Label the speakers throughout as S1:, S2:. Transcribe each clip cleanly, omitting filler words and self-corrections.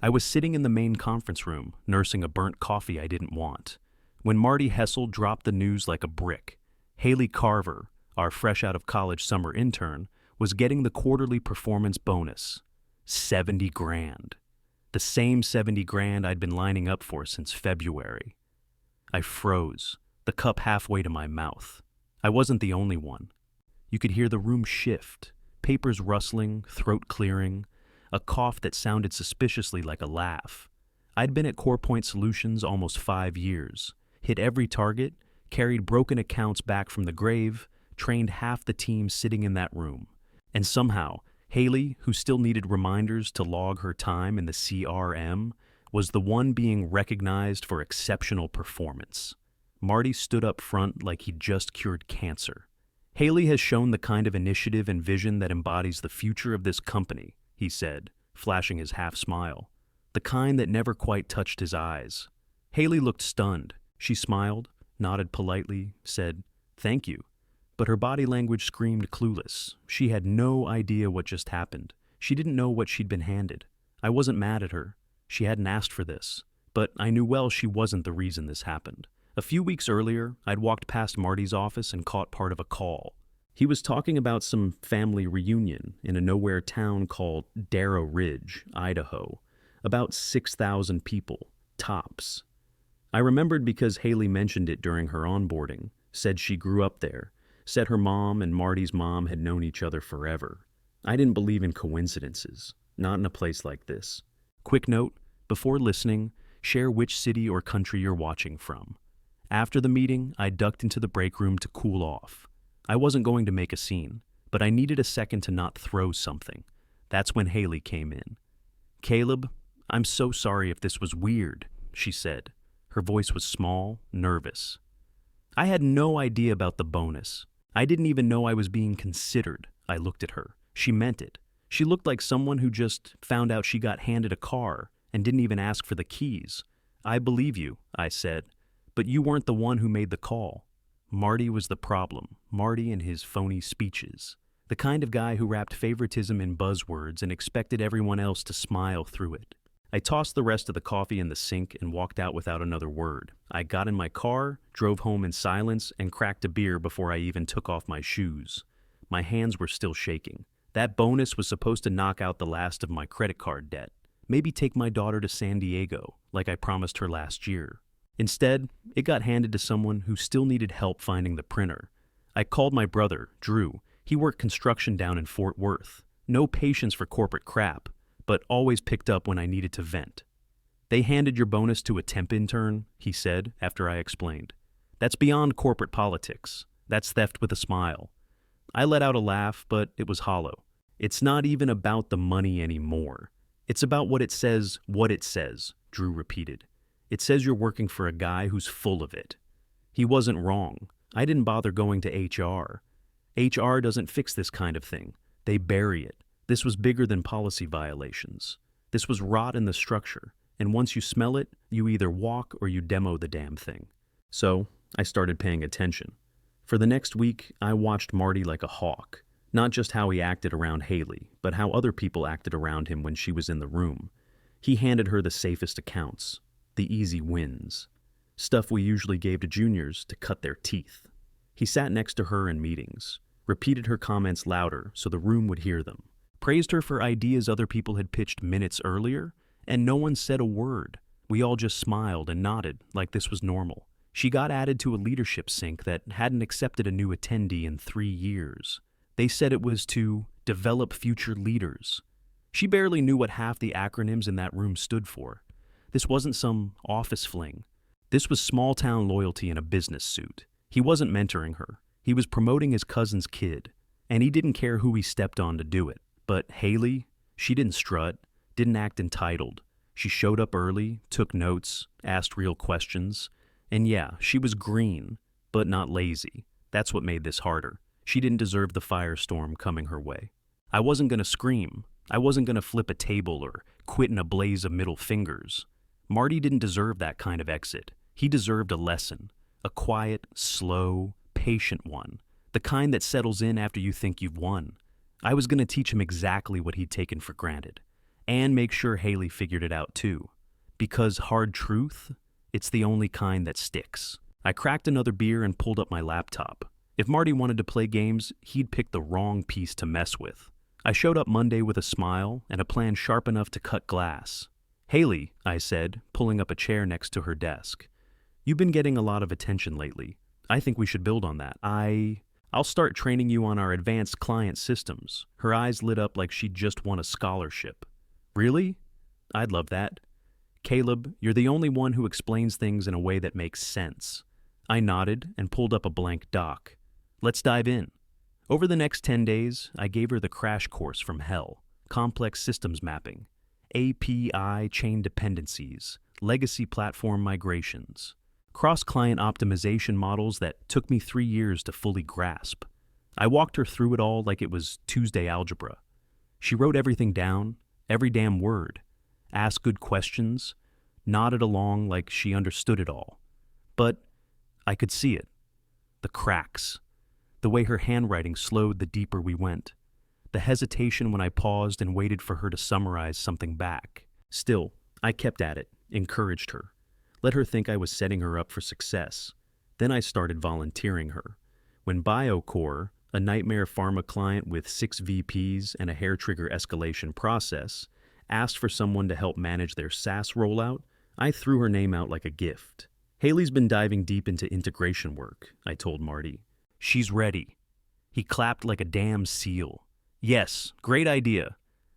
S1: I was sitting in the main conference room, nursing a burnt coffee I didn't want, when Marty Hessel dropped the news like a brick. Haley Carver, our fresh-out-of-college summer intern, was getting the quarterly performance bonus. 70 grand. The same 70 grand I'd been lining up for since February. I froze, the cup halfway to my mouth. I wasn't the only one. You could hear the room shift, papers rustling, throat clearing, a cough that sounded suspiciously like a laugh. I'd been at CorePoint Solutions almost 5 years, hit every target, carried broken accounts back from the grave, trained half the team sitting in that room. And somehow, Haley, who still needed reminders to log her time in the CRM, was the one being recognized for exceptional performance. Marty stood up front like he'd just cured cancer. Haley has shown the kind of initiative and vision that embodies the future of this company, he said, flashing his half-smile. The kind that never quite touched his eyes. Haley looked stunned. She smiled, nodded politely, said, "Thank you." But her body language screamed clueless. She had no idea what just happened. She didn't know what she'd been handed. I wasn't mad at her. She hadn't asked for this. But I knew well she wasn't the reason this happened. A few weeks earlier, I'd walked past Marty's office and caught part of a call. He was talking about some family reunion in a nowhere town called Darrow Ridge, Idaho. About 6,000 people, tops. I remembered because Haley mentioned it during her onboarding, said she grew up there, said her mom and Marty's mom had known each other forever. I didn't believe in coincidences, not in a place like this. Quick note, before listening, share which city or country you're watching from. After the meeting, I ducked into the break room to cool off. I wasn't going to make a scene, but I needed a second to not throw something. That's when Haley came in. "Caleb, I'm so sorry if this was weird," she said. Her voice was small, nervous. I had no idea about the bonus. I didn't even know I was being considered. I looked at her. She meant it. She looked like someone who just found out she got handed a car and didn't even ask for the keys. "I believe you," I said, "but you weren't the one who made the call." Marty was the problem. Marty and his phony speeches. The kind of guy who wrapped favoritism in buzzwords and expected everyone else to smile through it. I tossed the rest of the coffee in the sink and walked out without another word. I got in my car, drove home in silence, and cracked a beer before I even took off my shoes. My hands were still shaking. That bonus was supposed to knock out the last of my credit card debt. Maybe take my daughter to San Diego, like I promised her last year. Instead, it got handed to someone who still needed help finding the printer. I called my brother, Drew. He worked construction down in Fort Worth. No patience for corporate crap, but always picked up when I needed to vent. "They handed your bonus to a temp intern," he said after I explained. "That's beyond corporate politics. That's theft with a smile." I let out a laugh, but it was hollow. "It's not even about the money anymore. It's about what it says, Drew repeated. "It says you're working for a guy who's full of it." He wasn't wrong. I didn't bother going to HR. HR doesn't fix this kind of thing. They bury it. This was bigger than policy violations. This was rot in the structure, and once you smell it, you either walk or you demo the damn thing. So, I started paying attention. For the next week, I watched Marty like a hawk. Not just how he acted around Haley, but how other people acted around him when she was in the room. He handed her the safest accounts, the easy wins. Stuff we usually gave to juniors to cut their teeth. He sat next to her in meetings, repeated her comments louder so the room would hear them. Praised her for ideas other people had pitched minutes earlier, and no one said a word. We all just smiled and nodded like this was normal. She got added to a leadership sync that hadn't accepted a new attendee in 3 years. They said it was to develop future leaders. She barely knew what half the acronyms in that room stood for. This wasn't some office fling. This was small-town loyalty in a business suit. He wasn't mentoring her. He was promoting his cousin's kid, and he didn't care who he stepped on to do it. But Haley, she didn't strut, didn't act entitled. She showed up early, took notes, asked real questions. And yeah, she was green, but not lazy. That's what made this harder. She didn't deserve the firestorm coming her way. I wasn't going to scream. I wasn't going to flip a table or quit in a blaze of middle fingers. Marty didn't deserve that kind of exit. He deserved a lesson. A quiet, slow, patient one. The kind that settles in after you think you've won. I was going to teach him exactly what he'd taken for granted. And make sure Haley figured it out too. Because hard truth, it's the only kind that sticks. I cracked another beer and pulled up my laptop. If Marty wanted to play games, he'd pick the wrong piece to mess with. I showed up Monday with a smile and a plan sharp enough to cut glass. "Haley," I said, pulling up a chair next to her desk. "You've been getting a lot of attention lately. I think we should build on that. I'll start training you on our advanced client systems." Her eyes lit up like she'd just won a scholarship. "Really? I'd love that." "Caleb, you're the only one who explains things in a way that makes sense." I nodded and pulled up a blank doc. "Let's dive in." Over the next 10 days, I gave her the crash course from hell: complex systems mapping, API chain dependencies, legacy platform migrations, cross-client optimization models that took me 3 years to fully grasp. I walked her through it all like it was Tuesday algebra. She wrote everything down, every damn word, asked good questions, nodded along like she understood it all. But I could see it. The cracks. The way her handwriting slowed the deeper we went. The hesitation when I paused and waited for her to summarize something back. Still, I kept at it, encouraged her. Let her think I was setting her up for success. Then I started volunteering her. When BioCore, a nightmare pharma client with 6 VPs and a hair-trigger escalation process, asked for someone to help manage their SaaS rollout, I threw her name out like a gift. "Haley's been diving deep into integration work," I told Marty. "She's ready." He clapped like a damn seal. "Yes, great idea.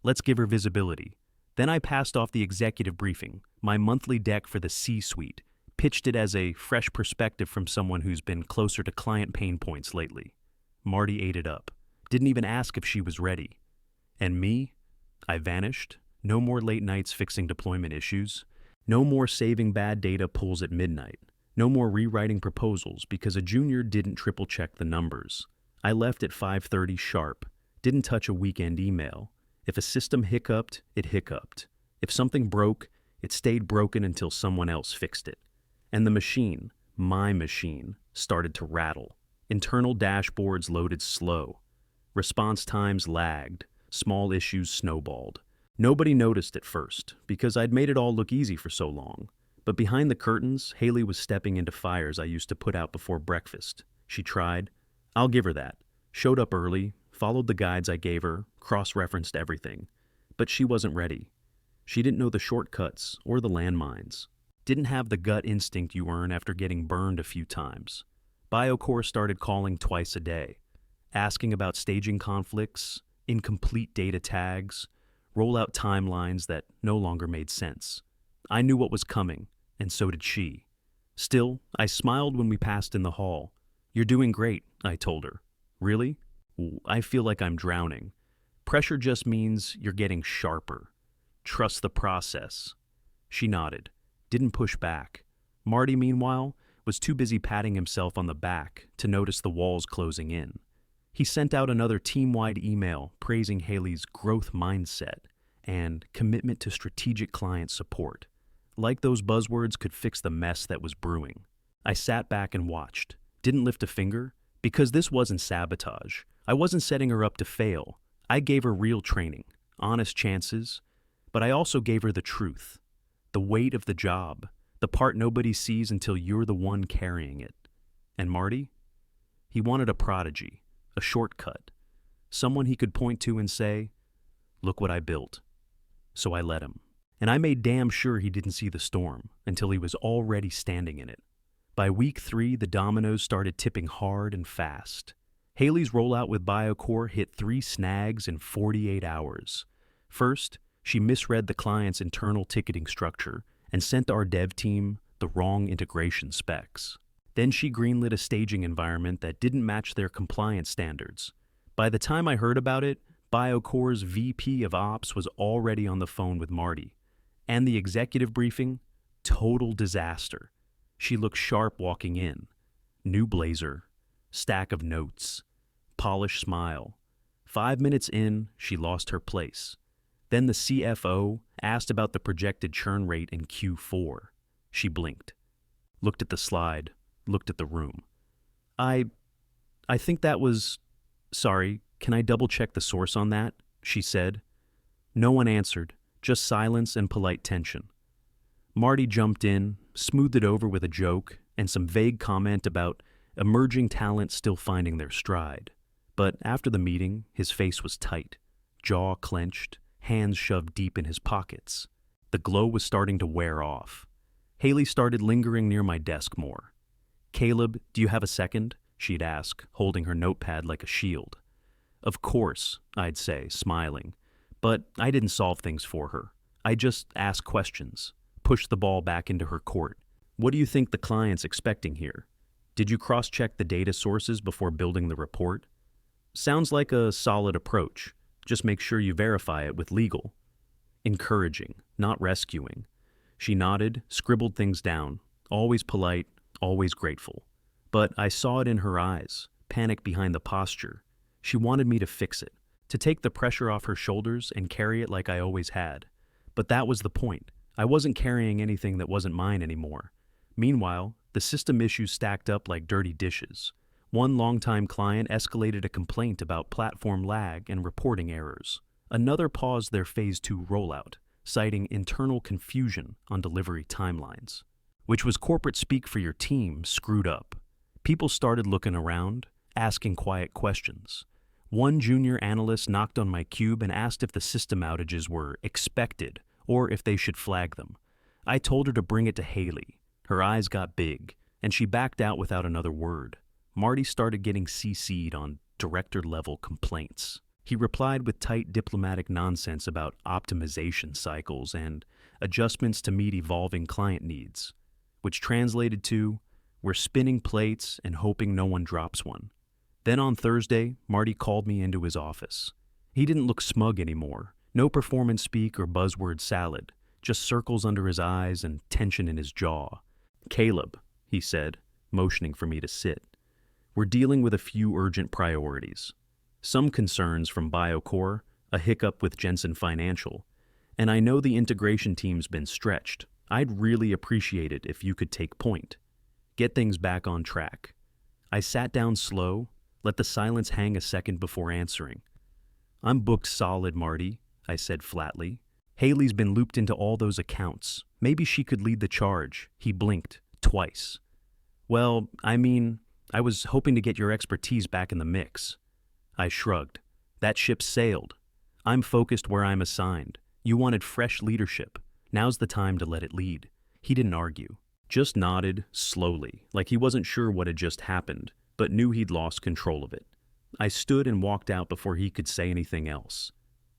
S1: Let's give her visibility." Then I passed off the executive briefing, my monthly deck for the C-suite, pitched it as a fresh perspective from someone who's been closer to client pain points lately. Marty ate it up. Didn't even ask if she was ready. And me? I vanished. No more late nights fixing deployment issues. No more saving bad data pulls at midnight. No more rewriting proposals because a junior didn't triple-check the numbers. I left at 5:30 sharp. Didn't touch a weekend email. If a system hiccuped, it hiccuped. If something broke, it stayed broken until someone else fixed it. And the machine, my machine, started to rattle. Internal dashboards loaded slow. Response times lagged. Small issues snowballed. Nobody noticed at first, because I'd made it all look easy for so long. But behind the curtains, Haley was stepping into fires I used to put out before breakfast. She tried. I'll give her that. Showed up early, followed the guides I gave her, cross-referenced everything. But she wasn't ready. She didn't know the shortcuts or the landmines. Didn't have the gut instinct you earn after getting burned a few times. BioCore started calling twice a day, asking about staging conflicts, incomplete data tags, rollout timelines that no longer made sense. I knew what was coming, and so did she. Still, I smiled when we passed in the hall. "You're doing great," I told her. "Really?" "I feel like I'm drowning." "Pressure just means you're getting sharper. Trust the process." She nodded, didn't push back. Marty, meanwhile, was too busy patting himself on the back to notice the walls closing in. He sent out another team-wide email praising Haley's growth mindset and commitment to strategic client support. Like those buzzwords could fix the mess that was brewing. I sat back and watched, didn't lift a finger, because this wasn't sabotage. I wasn't setting her up to fail. I gave her real training, honest chances, but I also gave her the truth, the weight of the job, the part nobody sees until you're the one carrying it. And Marty? He wanted a prodigy, a shortcut, someone he could point to and say, "Look what I built." So I let him. And I made damn sure he didn't see the storm until he was already standing in it. By week 3, the dominoes started tipping hard and fast. Haley's rollout with BioCore hit 3 snags in 48 hours. First, she misread the client's internal ticketing structure and sent our dev team the wrong integration specs. Then she greenlit a staging environment that didn't match their compliance standards. By the time I heard about it, BioCore's VP of Ops was already on the phone with Marty. And the executive briefing? Total disaster. She looked sharp walking in. New blazer, stack of notes, polished smile. 5 minutes in, she lost her place. Then the CFO asked about the projected churn rate in Q4. She blinked, looked at the slide, looked at the room. I think that was... Sorry, can I double-check the source on that?" she said. No one answered, just silence and polite tension. Marty jumped in, smoothed it over with a joke and some vague comment about emerging talent still finding their stride. But after the meeting, his face was tight, jaw clenched, hands shoved deep in his pockets. The glow was starting to wear off. Haley started lingering near my desk more. "Caleb, do you have a second?" she'd ask, holding her notepad like a shield. "Of course," I'd say, smiling. But I didn't solve things for her. I just asked questions, pushed the ball back into her court. "What do you think the client's expecting here? Did you cross-check the data sources before building the report?" "Sounds like a solid approach. Just make sure you verify it with legal." Encouraging, not rescuing. She nodded, scribbled things down, always polite, always grateful. But I saw it in her eyes, panic behind the posture. She wanted me to fix it, to take the pressure off her shoulders and carry it like I always had. But that was the point. I wasn't carrying anything that wasn't mine anymore. Meanwhile, the system issues stacked up like dirty dishes. One longtime client escalated a complaint about platform lag and reporting errors. Another paused their Phase 2 rollout, citing internal confusion on delivery timelines, which was corporate speak for your team screwed up. People started looking around, asking quiet questions. One junior analyst knocked on my cube and asked if the system outages were expected or if they should flag them. I told her to bring it to Haley. Her eyes got big, and she backed out without another word. Marty started getting CC'd on director-level complaints. He replied with tight diplomatic nonsense about optimization cycles and adjustments to meet evolving client needs, which translated to, "We're spinning plates and hoping no one drops one." Then on Thursday, Marty called me into his office. He didn't look smug anymore. No performance speak or buzzword salad, just circles under his eyes and tension in his jaw. "Caleb," he said, motioning for me to sit. "We're dealing with a few urgent priorities. Some concerns from BioCore, a hiccup with Jensen Financial, and I know the integration team's been stretched. I'd really appreciate it if you could take point. Get things back on track." I sat down slow, let the silence hang a second before answering. "I'm booked solid, Marty," I said flatly. "Haley's been looped into all those accounts. Maybe she could lead the charge." He blinked, twice. "Well, I was hoping to get your expertise back in the mix." I shrugged. "That ship sailed. I'm focused where I'm assigned. You wanted fresh leadership. Now's the time to let it lead." He didn't argue, just nodded slowly, like he wasn't sure what had just happened, but knew he'd lost control of it. I stood and walked out before he could say anything else.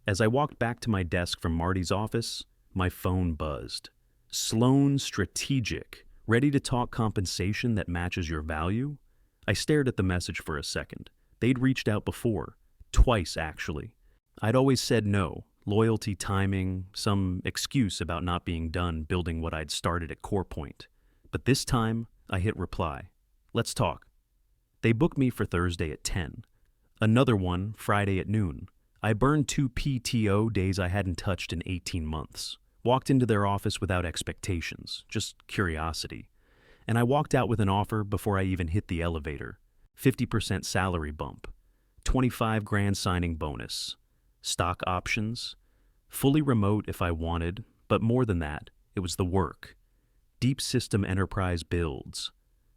S1: As I walked back to my desk from Marty's office, my phone buzzed. "Sloan Strategic, ready to talk compensation that matches your value?" I stared at the message for a second. They'd reached out before, twice actually. I'd always said no, loyalty, timing, some excuse about not being done building what I'd started at CorePoint. But this time, I hit reply. "Let's talk." They booked me for Thursday at 10. Another one Friday at noon. I burned 2 PTO days I hadn't touched in 18 months. Walked into their office without expectations, just curiosity. And I walked out with an offer before I even hit the elevator. 50% salary bump, 25 grand signing bonus, stock options, fully remote if I wanted, but more than that, it was the work. Deep system enterprise builds,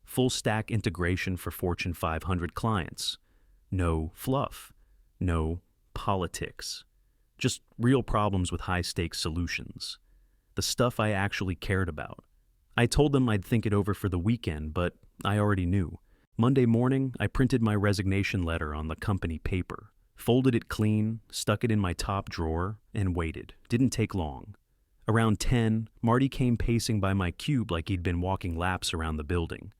S1: full stack integration for Fortune 500 clients. No fluff, no politics, just real problems with high-stakes solutions. The stuff I actually cared about. I told them I'd think it over for the weekend, but I already knew. Monday morning, I printed my resignation letter on the company paper, folded it clean, stuck it in my top drawer, and waited. Didn't take long. Around 10, Marty came pacing by my cube like he'd been walking laps around the building.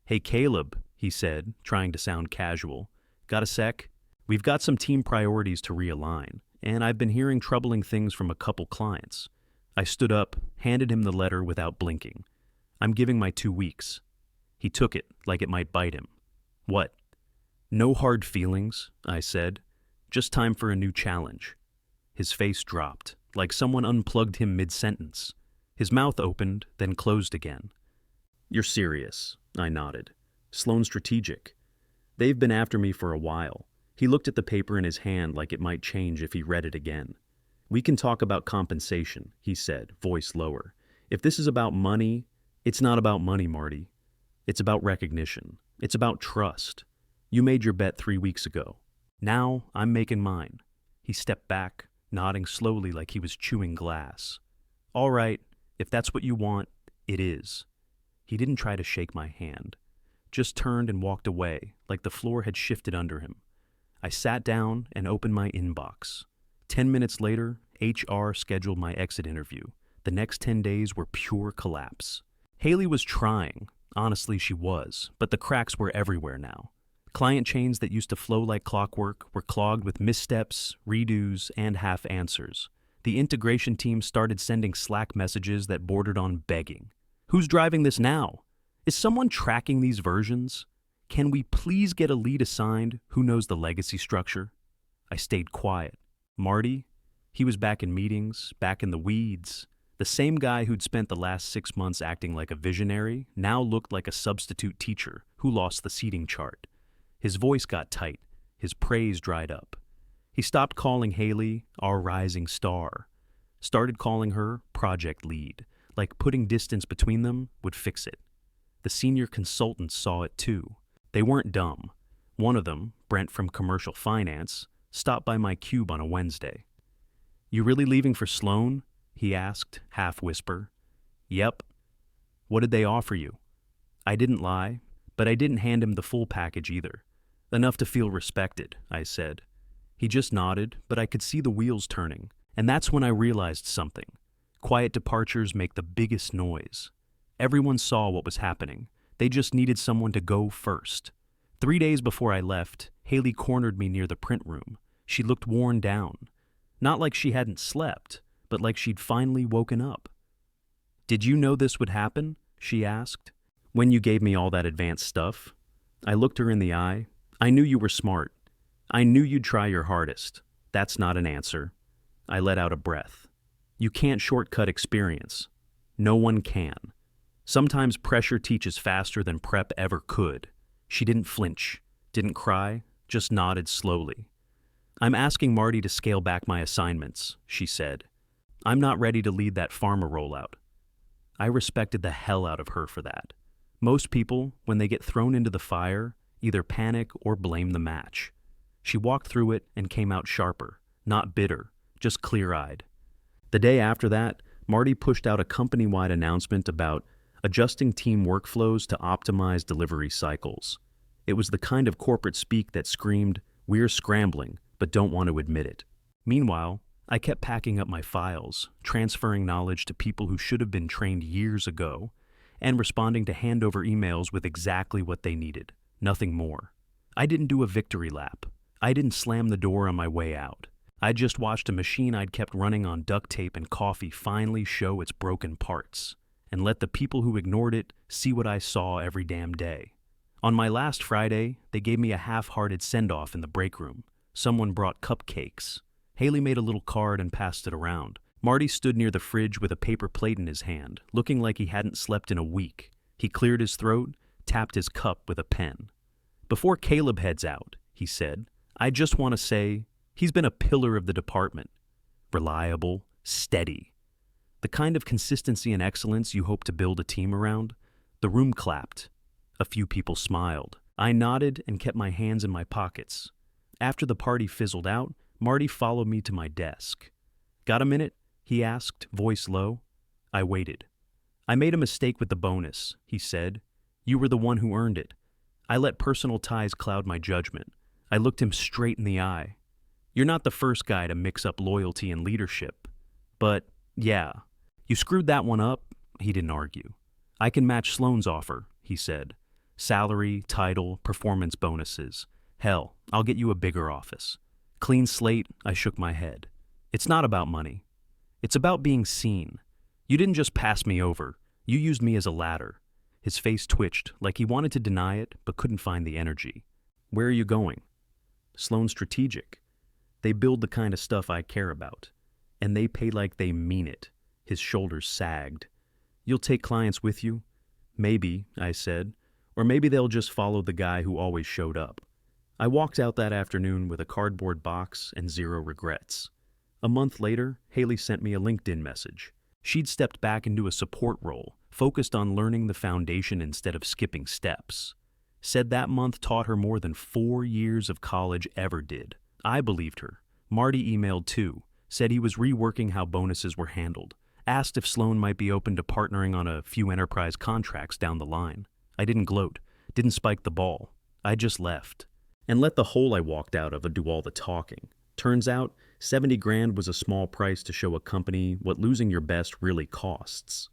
S1: "Hey, Caleb," he said, trying to sound casual. "Got a sec? We've got some team priorities to realign, and I've been hearing troubling things from a couple clients." I stood up, handed him the letter without blinking. "I'm giving my 2 weeks." He took it like it might bite him. "What?" "No hard feelings," I said. "Just time for a new challenge." His face dropped, like someone unplugged him mid-sentence. His mouth opened, then closed again. "You're serious," I nodded. "Sloan Strategic. They've been after me for a while." He looked at the paper in his hand like it might change if he read it again. We can talk about compensation, he said, voice lower. If this is about money, it's not about money, Marty. It's about recognition. It's about trust. You made your bet 3 weeks ago. Now I'm making mine. He stepped back, nodding slowly like he was chewing glass. All right, if that's what you want, it is. He didn't try to shake my hand, just turned and walked away like the floor had shifted under him. I sat down and opened my inbox. 10 minutes later, HR scheduled my exit interview. The next 10 days were pure collapse. Haley was trying. Honestly, she was, but the cracks were everywhere now. Client chains that used to flow like clockwork were clogged with missteps, redos, and half answers. The integration team started sending Slack messages that bordered on begging. Who's driving this now? Is someone tracking these versions? Can we please get a lead assigned who knows the legacy structure? I stayed quiet. Marty? He was back in meetings, back in the weeds. The same guy who'd spent the last 6 months acting like a visionary now looked like a substitute teacher who lost the seating chart. His voice got tight. His praise dried up. He stopped calling Haley our rising star. Started calling her project lead, like putting distance between them would fix it. The senior consultants saw it too. They weren't dumb. One of them, Brent from commercial finance, stopped by my cube on a Wednesday. You really leaving for Sloan? He asked, half whisper. Yep. What did they offer you? I didn't lie, but I didn't hand him the full package either. Enough to feel respected, I said. He just nodded, but I could see the wheels turning, and that's when I realized something. Quiet departures make the biggest noise. Everyone saw what was happening. They just needed someone to go first. 3 days before I left, Haley cornered me near the print room. She looked worn down. Not like she hadn't slept, but like she'd finally woken up. Did you know this would happen? She asked. When you gave me all that advanced stuff? I looked her in the eye. I knew you were smart. I knew you'd try your hardest. That's not an answer. I let out a breath. You can't shortcut experience. No one can. Sometimes pressure teaches faster than prep ever could. She didn't flinch, didn't cry, just nodded slowly. I'm asking Marty to scale back my assignments, she said. I'm not ready to lead that pharma rollout. I respected the hell out of her for that. Most people, when they get thrown into the fire, either panic or blame the match. She walked through it and came out sharper, not bitter, just clear-eyed. The day after that, Marty pushed out a company-wide announcement about adjusting team workflows to optimize delivery cycles. It was the kind of corporate speak that screamed, "We're scrambling, but don't want to admit it." Meanwhile, I kept packing up my files, transferring knowledge to people who should have been trained years ago, and responding to handover emails with exactly what they needed, nothing more. I didn't do a victory lap. I didn't slam the door on my way out. I just watched a machine I'd kept running on duct tape and coffee finally show its broken parts, and let the people who ignored it see what I saw every damn day. On my last Friday, they gave me a half-hearted send-off in the break room. Someone brought cupcakes. Haley made a little card and passed it around. Marty stood near the fridge with a paper plate in his hand, looking like he hadn't slept in a week. He cleared his throat, tapped his cup with a pen. Before Caleb heads out, he said, I just want to say he's been a pillar of the department. Reliable, steady. The kind of consistency and excellence you hope to build a team around. The room clapped. A few people smiled. I nodded and kept my hands in my pockets. After the party fizzled out, Marty followed me to my desk. Got a minute? He asked, voice low. I waited. I made a mistake with the bonus, he said. You were the one who earned it. I let personal ties cloud my judgment. I looked him straight in the eye. You're not the first guy to mix up loyalty and leadership. But, yeah, you screwed that one up, he didn't argue. I can match Sloan's offer, he said. Salary, title, performance bonuses. Hell, I'll get you a bigger office. Clean slate, I shook my head. It's not about money. It's about being seen. You didn't just pass me over. You used me as a ladder. His face twitched, like he wanted to deny it, but couldn't find the energy. Where are you going? Sloan Strategic. They build the kind of stuff I care about. And they pay like they mean it. His shoulders sagged. You'll take clients with you? Maybe, I said. Or maybe they'll just follow the guy who always showed up. I walked out that afternoon with a cardboard box and zero regrets. A month later, Haley sent me a LinkedIn message. She'd stepped back into a support role, focused on learning the foundation instead of skipping steps. Said that month taught her more than 4 years of college ever did. I believed her. Marty emailed too, said he was reworking how bonuses were handled, asked if Sloan might be open to partnering on a few enterprise contracts down the line. I didn't gloat, didn't spike the ball. I just left. And let the hole I walked out of do all the talking. Turns out, $70,000 was a small price to show a company what losing your best really costs.